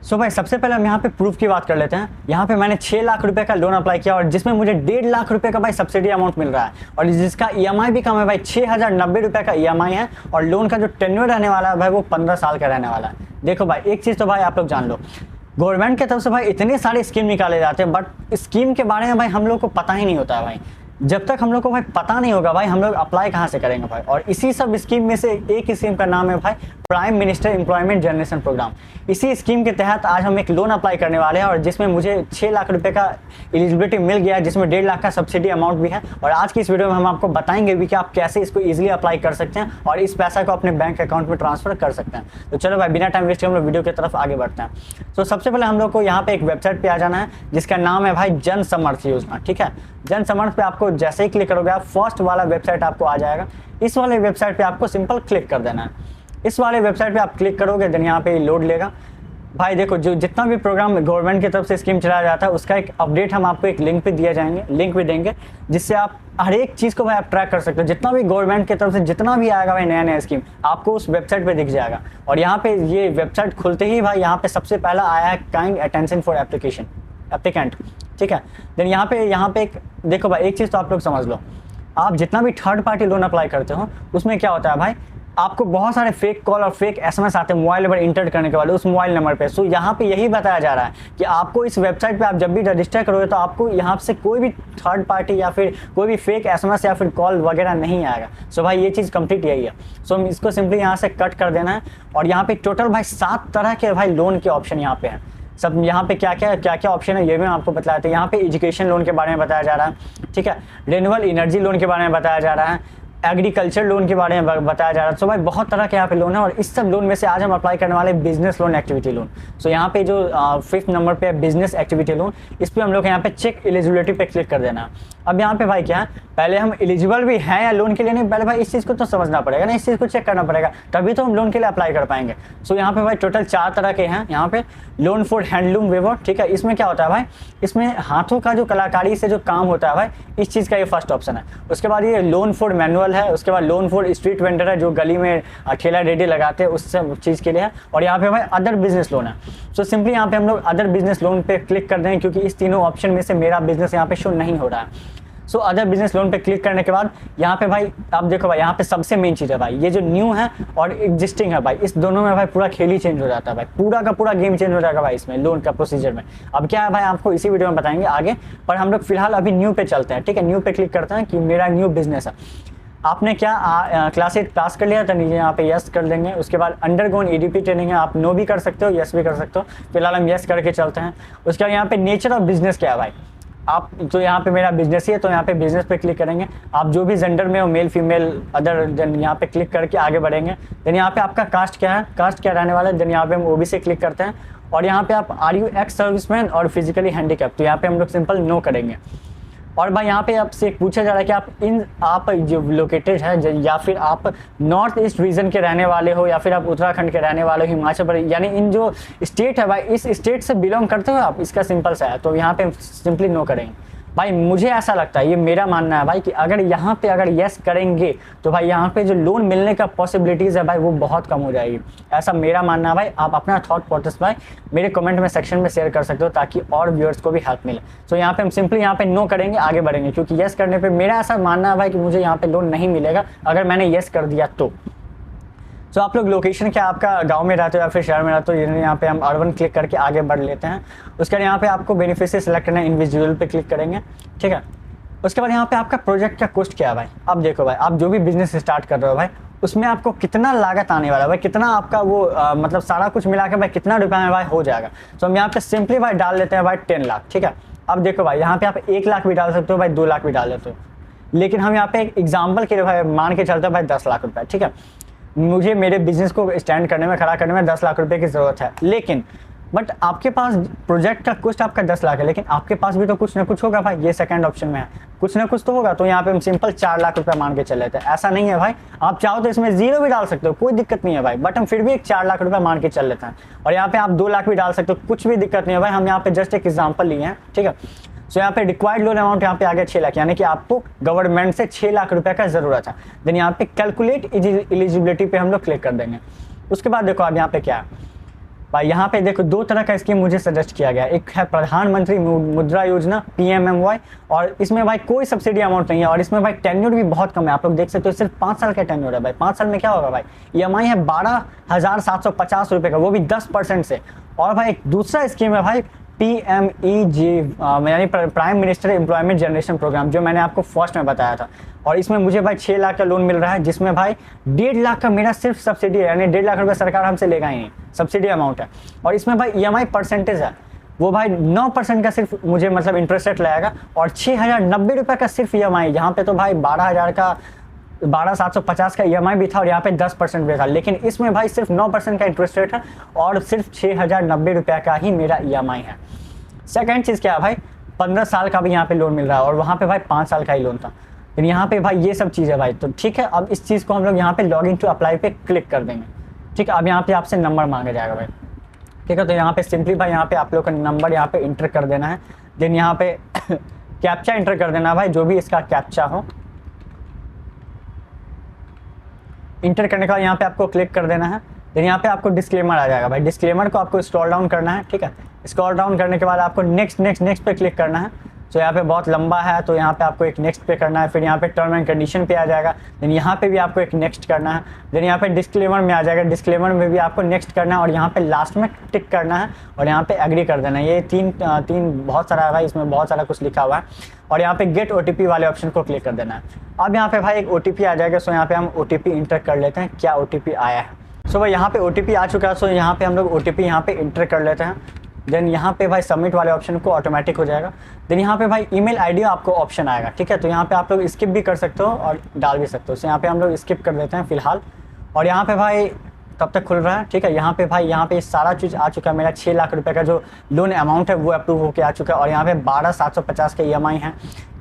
सो भाई सबसे पहले हम यहाँ पे प्रूफ की बात कर लेते हैं। यहाँ पे मैंने 6 लाख रुपए का लोन अप्लाई किया और जिसमें मुझे 1.5 लाख रुपए का भाई सब्सिडी अमाउंट मिल रहा है और जिसका ईएमआई भी कम है भाई, 6090 रुपए का ईएमआई है और लोन का जो टेन्योर रहने वाला है भाई वो 15 साल का रहने वाला है। देखो भाई एक चीज़ तो भाई आप लोग जान लो, गवर्नमेंट की तरफ से भाई इतने सारे स्कीम निकाले जाते हैं बट स्कीम के बारे में भाई हम लोग को पता ही नहीं होता है भाई। जब तक हम लोग को भाई पता नहीं होगा भाई हम लोग अप्लाई कहाँ से करेंगे भाई। और इसी सब स्कीम में से एक स्कीम का नाम है भाई prime minister employment generation programme. इसी स्कीम के तहत आज हम एक लोन अप्लाई करने वाले हैं और जिसमें मुझे 6 लाख रुपए का एलिजिबिलिटी मिल गया है, जिसमें 1.5 लाख का सब्सिडी अमाउंट भी है। और आज की इस वीडियो में हम आपको बताएंगे भी कि आप कैसे इसको ईजिली अप्लाई कर सकते हैं और इस पैसा को अपने बैंक अकाउंट में ट्रांसफर कर सकते हैं। तो चलो भाई बिना टाइम वेस्ट किए हम लोग वीडियो की तरफ आगे बढ़ते हैं। तो सबसे पहले हम लोग को यहाँ पे एक वेबसाइट पे आ जाना है जिसका नाम है भाई जन समर्थ योजना। ठीक है, जन समर्थ पे आपको जैसे ही क्लिक करोगे आप फर्स्ट वाला वेबसाइट आपको आ जाएगा। इस वाले वेबसाइट पे आपको सिंपल क्लिक कर देना है। इस वाले वेबसाइट पे आप क्लिक करोगे देन यहाँ पे लोड लेगा। भाई देखो जो जितना भी प्रोग्राम गवर्नमेंट की तरफ से स्कीम चलाया जाता है उसका एक अपडेट हम आपको एक लिंक पे दिया जाएंगे, लिंक भी देंगे जिससे आप हर एक चीज़ को भाई आप ट्रैक कर सकते हो। जितना भी गवर्नमेंट की तरफ से जितना भी आएगा भाई नया नया स्कीम आपको उस वेबसाइट पे दिख जाएगा। और यहाँ पे ये वेबसाइट खुलते ही भाई यहाँ पे सबसे पहला आया है काइंड अटेंशन फॉर एप्लीकेंट। ठीक है, देन यहाँ पे एक देखो भाई एक चीज़ तो आप लोग समझ लो, आप जितना भी थर्ड पार्टी लोन अप्लाई करते हो उसमें क्या होता है भाई, आपको बहुत सारे फेक कॉल और फेक एसएमएस आते हैं मोबाइल नंबर इंटर करने के बाद उस मोबाइल नंबर पे। सो यहाँ पे यही बताया जा रहा है कि आपको इस वेबसाइट पे आप जब भी रजिस्टर करोगे तो आपको यहाँ से कोई भी थर्ड पार्टी या फिर कोई भी फेक एसएमएस या फिर कॉल वगैरह नहीं आएगा। सो भाई ये चीज़ कंप्लीट यही है। सो इसको सिंपली यहाँ से कट कर देना है और यहाँ पे टोटल भाई 7 तरह के भाई लोन के ऑप्शन यहाँ पे हैं। सब यहाँ पे क्या क्या ऑप्शन है ये भी आपको बतलाते हैं। यहाँ पे एजुकेशन लोन के बारे में बताया जा रहा है, ठीक है, रिन्यूएबल एनर्जी लोन के बारे में बताया जा रहा है, एग्रीकल्चर लोन के बारे में बताया जा रहा है। सो भाई बहुत तरह के यहाँ पे लोन है और इस सब लोन में से आज हम अप्लाई करने वाले बिजनेस लोन एक्टिविटी लोन। सो यहाँ पे जो 5th नंबर पे है बिजनेस एक्टिविटी लोन, इस पर हम लोग यहाँ पे चेक एलिजिबिलिटी पे क्लिक कर देना। अब यहाँ पे भाई क्या है, पहले हम एलिजिबल भी हैं या लोन के लिए नहीं, पहले भाई इस चीज़ को तो समझना पड़ेगा ना, इस चीज़ को चेक करना पड़ेगा तभी तो हम लोन के लिए अप्लाई कर पाएंगे। सो यहाँ पे भाई टोटल 4 तरह के हैं। यहाँ पे लोन फॉर हैंडलूम वेवर, ठीक है, इसमें क्या होता है भाई, इसमें हाथों का जो कलाकारी से जो काम होता है भाई इस चीज़ का ये फर्स्ट ऑप्शन है। उसके बाद ये लोन फॉर मैनुअल है। उसके बाद लोन फॉर स्ट्रीट वेंडर है, जो गली में ठेला रेडी लगाते हैं उस सब चीज़ के लिए है। और यहाँ पे भाई अदर बिजनेस लोन है। सो सिंपली यहाँ पे हम लोग अदर बिजनेस लोन पे क्लिक कर दें क्योंकि इस तीनों ऑप्शन में से मेरा बिजनेस यहाँ पे शो नहीं हो रहा है। सो अदर बिजनेस लोन पे क्लिक करने के बाद यहाँ पे भाई आप देखो भाई यहाँ पे सबसे मेन चीज़ है भाई ये जो न्यू है और एग्जिस्टिंग है भाई, इस दोनों में भाई पूरा खेल ही चेंज हो जाता है भाई, पूरा का पूरा गेम चेंज हो जाएगा भाई इसमें लोन का प्रोसीजर में। अब क्या है भाई आपको इसी वीडियो में बताएंगे आगे, पर हम लोग फिलहाल अभी न्यू पे चलते हैं। ठीक है, न्यू पे क्लिक करते हैं कि मेरा न्यू बिजनेस है। आपने क्या क्लास 8 पास कर लिया था, नीचे यहाँ पे यस कर देंगे। उसके बाद अंडरगोन एडीपी ट्रेनिंग है, आप नो भी कर सकते हो यस भी कर सकते हो, फिलहाल हम यस करके चलते हैं। उसके बाद यहाँ पे नेचर ऑफ बिजनेस क्या है भाई, आप तो यहाँ पे मेरा बिजनेस ही है तो यहाँ पे बिजनेस पे क्लिक करेंगे। आप जो भी जेंडर में हो मेल फीमेल अदर देन यहाँ पे क्लिक करके आगे बढ़ेंगे। देन यहाँ पे आपका कास्ट क्या है, कास्ट क्या रहने वाला है, देन यहाँ पे हम ओबीसी क्लिक करते हैं। और यहाँ पे आप आर यू एक्स सर्विसमैन और फिजिकली हैंडीकैप, तो यहाँ पे हम लोग सिंपल नो करेंगे। और भाई यहाँ पे आपसे पूछा जा रहा है कि आप जो लोकेटेड है या फिर आप नॉर्थ ईस्ट रीजन के रहने वाले हो या फिर आप उत्तराखंड के रहने वाले हो, हिमाचल प्रदेश, यानी इन जो स्टेट है भाई इस स्टेट से बिलोंग करते हो आप, इसका सिंपल सा है तो यहाँ पे सिंपली नो करेंगे। भाई मुझे ऐसा लगता है, ये मेरा मानना है भाई कि अगर यहाँ पे अगर यस करेंगे तो भाई यहाँ पे जो लोन मिलने का पॉसिबिलिटीज़ है भाई वो बहुत कम हो जाएगी, ऐसा मेरा मानना है भाई। आप अपना थॉट प्रोसेस भाई मेरे कमेंट में सेक्शन में शेयर कर सकते हो ताकि और व्यूअर्स को भी हेल्प मिले। तो यहाँ पे हम सिंपली यहाँ पे नो करेंगे, आगे बढ़ेंगे क्योंकि यस करने पर मेरा ऐसा मानना है भाई कि मुझे यहाँ पे लोन नहीं मिलेगा अगर मैंने यस कर दिया तो। तो आप लोग लोकेशन क्या आपका गांव में रहते हो या फिर शहर में रहते हो, यहाँ पे हम अर्बन क्लिक करके आगे बढ़ लेते हैं। उसके बाद यहाँ पे आपको बेनिफिशियरी सेलेक्ट करना है, इंडिविजुअल पे क्लिक करेंगे, ठीक है। उसके बाद यहाँ पे आपका प्रोजेक्ट का कॉस्ट क्या है भाई। अब देखो भाई आप जो भी बिजनेस स्टार्ट कर रहे हो भाई उसमें आपको कितना लागत आने वाला है भाई, कितना आपका वो मतलब सारा कुछ मिला के भाई कितना रुपये में भाई हो जाएगा। तो हम यहाँ पे सिंपली भाई डाल लेते हैं भाई 10 लाख, ठीक है। अब देखो भाई यहाँ पे आप 1 लाख भी डाल सकते हो भाई, 2 लाख भी डाल देते हो, लेकिन हम यहाँ पे एक एग्जाम्पल के लिए भाई मान के चलते हैं भाई 10 लाख रुपये, ठीक है। मुझे मेरे बिजनेस को स्टैंड करने में खड़ा करने में 10 लाख रुपए की ज़रूरत है, लेकिन बट आपके पास प्रोजेक्ट का कॉस्ट आपका 10 लाख है, लेकिन आपके पास भी तो कुछ ना कुछ होगा भाई, ये सेकंड ऑप्शन में है, कुछ ना कुछ तो होगा। तो यहाँ पे हम सिंपल 4 लाख रुपए मान के चल लेते हैं। ऐसा नहीं है भाई, आप चाहो तो इसमें 0 भी डाल सकते हो, कोई दिक्कत नहीं है भाई, बट हम फिर भी एक 4 लाख रुपए मान के चल लेते हैं। और यहाँ पे आप 2 लाख भी डाल सकते हो, कुछ भी दिक्कत नहीं है भाई, हम यहाँ पे जस्ट एक एग्जाम्पल लिए हैं, ठीक है। सो यहाँ पे रिक्वायर्ड लोन अमाउंट यहाँ पे आ गया 6 लाख, यानी कि आपको गवर्नमेंट से 6 लाख रुपए का जरूरत है। देन यहाँ पे कैलकुलेट एलिजिबिलिटी पे हम लोग क्लिक कर देंगे। उसके बाद देखो अब यहाँ पे क्या है भाई यहाँ पे देखो दो तरह का स्कीम मुझे सजेस्ट किया गया, एक है प्रधानमंत्री मुद्रा योजना PMMY, और इसमें भाई कोई सब्सिडी अमाउंट नहीं है, और इसमें भाई टेन्योर भी बहुत कम है, आप लोग देख सकते हो सिर्फ 5 साल का टेन्योर है भाई। 5 साल में क्या होगा भाई, EMI है 12,750 रुपये का, वो भी 10% से। और भाई एक दूसरा स्कीम है भाई PMEG यानी prime minister employment generation programme, जो मैंने आपको फर्स्ट में बताया था, और इसमें मुझे भाई 6 लाख का लोन मिल रहा है, जिसमें भाई 1.5 लाख का मेरा सिर्फ सब्सिडी है, यानी 1.5 लाख रुपये सरकार हमसे लेगा ही नहीं, सब्सिडी अमाउंट है। और इसमें भाई EMI परसेंटेज है, वो भाई 9% का सिर्फ मुझे मतलब इंटरेस्ट रेट लगेगा, और 6,090 रुपये का सिर्फ EMI। यहाँ पे तो भाई 12,750 का EMI भी था, और यहाँ पे 10% भी था, लेकिन इसमें भाई सिर्फ 9% का इंटरेस्ट रेट है, और सिर्फ 6,090 रुपये का ही मेरा EMI है। सेकेंड चीज़ क्या है भाई, 15 साल का भी यहाँ पे लोन मिल रहा है, और वहाँ पे भाई 5 साल का ही लोन था। तो यहाँ पे भाई ये सब चीज़ है भाई। तो ठीक है, अब इस चीज़ को हम लोग यहाँ पे लॉग इन टू अप्लाई पे क्लिक कर देंगे। ठीक है, अब यहाँ पे आपसे नंबर मांगा जाएगा भाई। ठीक है, तो यहाँ पे सिंपली भाई यहाँ पे आप लोग का नंबर यहाँ पे इंटर कर देना है, देन यहाँ पे कैप्चा इंटर कर देना है भाई, जो भी इसका कैप्चा हो। इंटर करने के बाद यहाँ पे आपको क्लिक कर देना है, देन यहाँ पे आपको डिस्क्लेमर आ जाएगा भाई। डिस्क्लेमर को आपको स्क्रॉल डाउन करना है। ठीक है, स्क्रॉल डाउन करने के बाद आपको नेक्स्ट पे क्लिक करना है। तो यहाँ पे बहुत लंबा है, तो यहाँ पे आपको एक नेक्स्ट पे करना है, फिर यहाँ पे टर्म एंड कंडीशन पे आ जाएगा, देन यहाँ पे भी आपको एक नेक्स्ट करना है, देन यहाँ पे डिस्क्लेमर में आ जाएगा, डिस्क्लेमर में भी आपको नेक्स्ट करना है, और यहाँ पे लास्ट में टिक करना है, और यहाँ पे एग्री कर देना है। ये तीन बहुत सारा है भाई, इसमें बहुत सारा कुछ लिखा हुआ है, और यहाँ पे गेट OTP वाले ऑप्शन को क्लिक कर देना है। अब यहाँ पे भाई एक OTP आ जाएगा, सो यहाँ पे हम OTP इंटर कर लेते हैं, क्या OTP आया है। सो भाई यहाँ पे OTP आ चुका है, सो यहाँ पे हम लोग OTP यहाँ पे इंटर कर लेते हैं, देन यहाँ पे भाई सबमिट वाले ऑप्शन को ऑटोमेटिक हो जाएगा। देन यहाँ पे भाई ईमेल आईडी आपको ऑप्शन आएगा। ठीक है, तो यहाँ पे आप लोग स्किप भी कर सकते हो और डाल भी सकते हो, तो यहाँ पे हम लोग स्किप कर देते हैं फिलहाल। और यहाँ पे भाई तब तक खुल रहा है। ठीक है, यहाँ पे भाई यहाँ पे सारा चीज़ आ चुका है, मेरा 6 लाख रुपए का जो लोन अमाउंट है वो अप्रूव होकर आ चुका है, और यहाँ पे 12,750 का EMI है।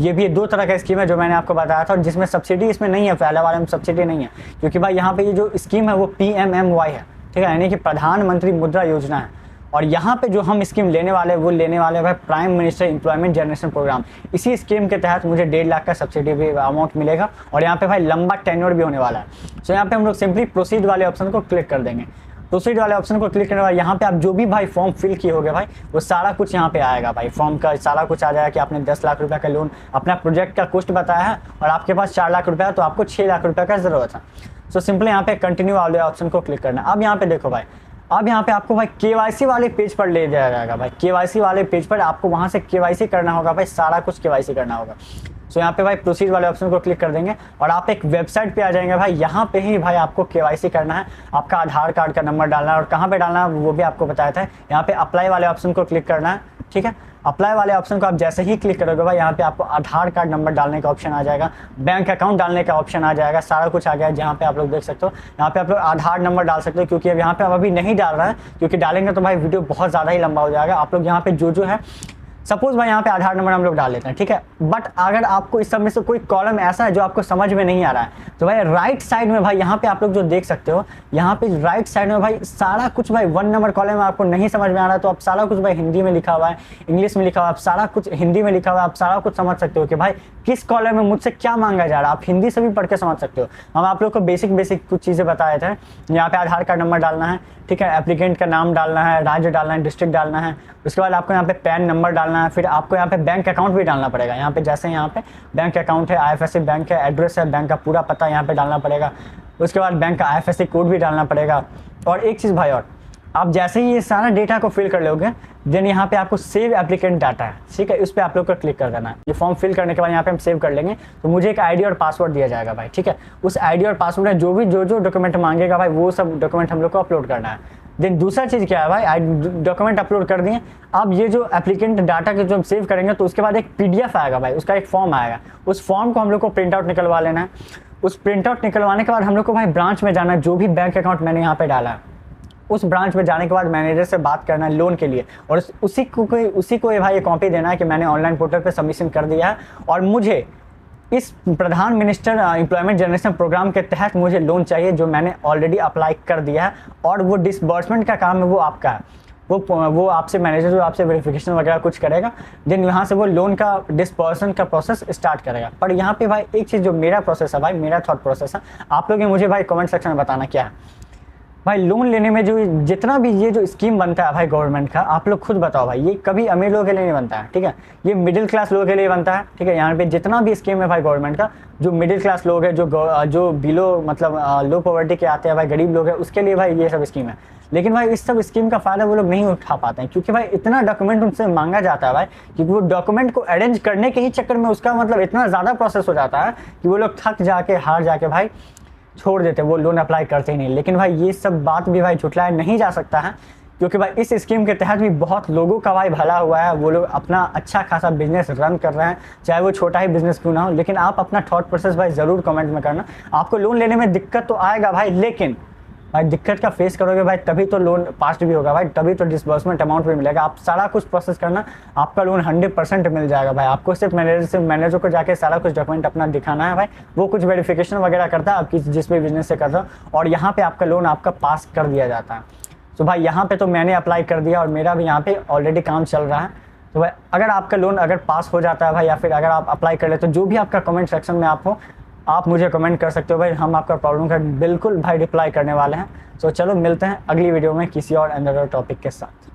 ये भी 2 तरह का स्कीम है जो मैंने आपको बताया था, और जिसमें सब्सिडी इसमें नहीं है, पहले वाले में सब्सिडी नहीं है, क्योंकि भाई यहाँ पे ये जो स्कीम है वो PMMY है। ठीक है, यानी कि प्रधानमंत्री मुद्रा योजना है, और यहाँ पे जो हम स्कीम लेने वाले वो लेने वाले भाई prime minister employment generation programme. इसी स्कीम के तहत मुझे 1.5 लाख का सब्सिडी भी अमाउंट मिलेगा, और यहाँ पे भाई लंबा टेन्योर भी होने वाला है। सो यहाँ पे हम लोग सिंपली प्रोसीड वाले ऑप्शन को क्लिक कर देंगे। प्रोसीड वाले ऑप्शन को क्लिक करने के बाद यहाँ पे आप जो भी भाई फॉर्म फिल किए होगे भाई, वो सारा कुछ यहाँ पे आएगा भाई। फॉर्म का सारा कुछ आ जाएगा कि आपने 10 लाख रुपये का लोन, अपना प्रोजेक्ट का कॉस्ट बताया है, और आपके पास 4 लाख रुपये है, तो आपको 6 लाख रुपये का जरूरत है। सो सिंपली यहाँ पे कंटिन्यू वाले ऑप्शन को क्लिक करना। अब यहाँ पे देखो भाई, अब यहाँ पे आपको भाई KYC वाले पेज पर ले जाया जाएगा भाई। KYC वाले पेज पर आपको वहाँ से KYC करना होगा भाई, सारा कुछ KYC करना होगा। सो यहाँ पे भाई प्रोसीड वाले ऑप्शन को क्लिक कर देंगे, और आप एक वेबसाइट पे आ जाएंगे भाई। यहाँ पे ही भाई आपको KYC करना है, आपका आधार कार्ड का नंबर डालना है, और कहाँ पे डालना है वो भी आपको बताया था। यहाँ पे अप्लाई वाले ऑप्शन को क्लिक करना है। ठीक है, अप्लाई वाले ऑप्शन को आप जैसे ही क्लिक करोगे भाई, यहाँ पे आपको आधार कार्ड नंबर डालने का ऑप्शन आ जाएगा, बैंक अकाउंट डालने का ऑप्शन आ जाएगा, सारा कुछ आ गया है। जहाँ पे आप लोग देख सकते हो, यहाँ पे आप लोग आधार नंबर डाल सकते हो, क्योंकि अब यहाँ पे अब अभी नहीं डाल रहा है, क्योंकि डालेंगे तो भाई वीडियो बहुत ज़्यादा ही लंबा हो जाएगा। आप लोग यहाँ पे जो है, सपोज भाई यहाँ पे आधार नंबर हम लोग डाल लेते हैं। ठीक है, बट अगर आपको इस सब में से कोई कॉलम ऐसा है जो आपको समझ में नहीं आ रहा है, तो भाई राइट साइड में भाई यहाँ पे आप लोग जो देख सकते हो, यहाँ पे राइट साइड में भाई सारा कुछ भाई 1 नंबर कॉलम में आपको नहीं समझ में आ रहा है, तो आप सारा कुछ भाई हिंदी में लिखा हुआ है, इंग्लिश में लिखा हुआ है, आप सारा कुछ हिंदी में लिखा हुआ है, आप सारा कुछ समझ सकते हो कि भाई किस कॉलम में मुझसे क्या मांगा जा रहा है। आप हिंदी से भी पढ़ के समझ सकते हो। हम आप लोग को बेसिक कुछ चीज़ें बताए थे। यहाँ पे आधार कार्ड नंबर डालना है, ठीक है, एप्लीकेंट का नाम डालना है, राज्य डालना है, डिस्ट्रिक्ट डालना है, उसके बाद आपको यहाँ पे पैन नंबर डालना है, फिर आपको यहाँ पे बैंक अकाउंट भी डालना पड़ेगा। यहाँ पे जैसे यहाँ पे बैंक अकाउंट है, IFSC बैंक है, एड्रेस है, बैंक का पूरा पता यहाँ पे डालना पड़ेगा, उसके बाद बैंक का IFSC कोड भी डालना पड़ेगा। और एक चीज़ भाई, और आप जैसे ही ये सारा डेटा को फिल कर लोगे, देन यहाँ पे आपको सेव एप्लीकेंट डाटा है, ठीक है, उस पर आप लोग को क्लिक कर देना है। ये फॉर्म फिल करने के बाद यहाँ पे हम सेव कर लेंगे, तो मुझे एक आईडी और पासवर्ड दिया जाएगा भाई। ठीक है, उस आईडी और पासवर्ड में जो डॉक्यूमेंट मांगेगा भाई, वो सब डॉक्यूमेंट हम लोग को अपलोड करना है। देन दूसरा चीज़ क्या है भाई, डॉक्यूमेंट अपलोड कर दिए। अब ये जो एप्लीकेंट डाटा के जो हम सेव करेंगे, तो उसके बाद एक PDF आएगा भाई, उसका एक फॉर्म आएगा। उस फॉर्म को हम लोग को प्रिंट आउट निकलवा लेना है। उस प्रिंट आउट निकलवाने के बाद हम लोग को भाई ब्रांच में जाना है, जो भी बैंक अकाउंट मैंने यहाँ पे डाला है उस ब्रांच में जाने के बाद मैनेजर से बात करना है लोन के लिए, और उसी को भाई ये कॉपी देना है कि मैंने ऑनलाइन पोर्टल पे सबमिशन कर दिया है, और मुझे इस प्रधान मिनिस्टर एम्प्लॉयमेंट जनरेशन प्रोग्राम के तहत मुझे लोन चाहिए, जो मैंने ऑलरेडी अप्लाई कर दिया है, और वो डिसबर्समेंट का काम है वो आपका है। वो आपसे मैनेजर जो आपसे वेरिफिकेशन वगैरह कुछ करेगा, देन यहाँ से वो लोन का डिसबर्समेंट का प्रोसेस स्टार्ट करेगा। पर यहाँ पे भाई एक चीज़ जो मेरा प्रोसेस है भाई, मेरा थॉट प्रोसेस है, आप लोग मुझे भाई कमेंट सेक्शन में बताना क्या है। भाई लोन लेने में जो जितना भी ये जो स्कीम बनता है भाई गवर्नमेंट का, आप लोग खुद बताओ भाई, ये कभी अमीर लोगों के लिए नहीं बनता है, ठीक है, ये मिडिल क्लास लोगों के लिए बनता है, ठीक है। यहाँ पे जितना भी स्कीम है भाई गवर्नमेंट का, जो मिडिल क्लास लोग है, जो बिलो मतलब लो पॉवर्टी के आते हैं भाई, गरीब लोग हैं, उसके लिए भाई ये सब स्कीम है। लेकिन भाई इस सब स्कीम का फायदा वो लोग नहीं उठा पाते हैं, क्योंकि भाई इतना डॉक्यूमेंट उनसे मांगा जाता है भाई, क्योंकि वो डॉक्यूमेंट को अरेंज करने के ही चक्कर में उसका मतलब इतना ज़्यादा प्रोसेस हो जाता है कि वो लोग थक जाके हार जाके भाई छोड़ देते, वो लोन अप्लाई करते ही नहीं। लेकिन भाई ये सब बात भी भाई झुटलाया नहीं जा सकता है, क्योंकि भाई इस स्कीम के तहत भी बहुत लोगों का भाई भला हुआ है, वो लोग अपना अच्छा खासा बिजनेस रन कर रहे हैं, चाहे वो छोटा ही बिजनेस क्यों ना हो। लेकिन आप अपना थॉट प्रोसेस भाई ज़रूर कमेंट में करना। आपको लोन लेने में दिक्कत तो आएगा भाई, लेकिन भाई दिक्कत का फेस करोगे भाई तभी तो लोन पास भी होगा भाई, तभी तो डिसबर्समेंट अमाउंट भी मिलेगा। आप सारा कुछ प्रोसेस करना, आपका लोन 100% मिल जाएगा भाई। आपको सिर्फ मैनेजर को जाके सारा कुछ डॉक्यूमेंट अपना दिखाना है भाई, वो कुछ वेरिफिकेशन वगैरह करता है आपकी जिस भी बिजनेस से कर रहा हो, और यहाँ पे आपका लोन आपका पास कर दिया जाता है। तो भाई यहाँ पे तो मैंने अप्लाई कर दिया और मेरा भी यहाँ पे ऑलरेडी काम चल रहा है। तो भाई अगर आपका लोन अगर पास हो जाता है भाई, या फिर अगर आप अप्लाई कर ले, तो जो भी आपका कमेंट सेक्शन में आप हो, आप मुझे कमेंट कर सकते हो भाई, हम आपका प्रॉब्लम का बिल्कुल भाई रिप्लाई करने वाले हैं। तो चलो मिलते हैं अगली वीडियो में किसी और अनदर टॉपिक के साथ।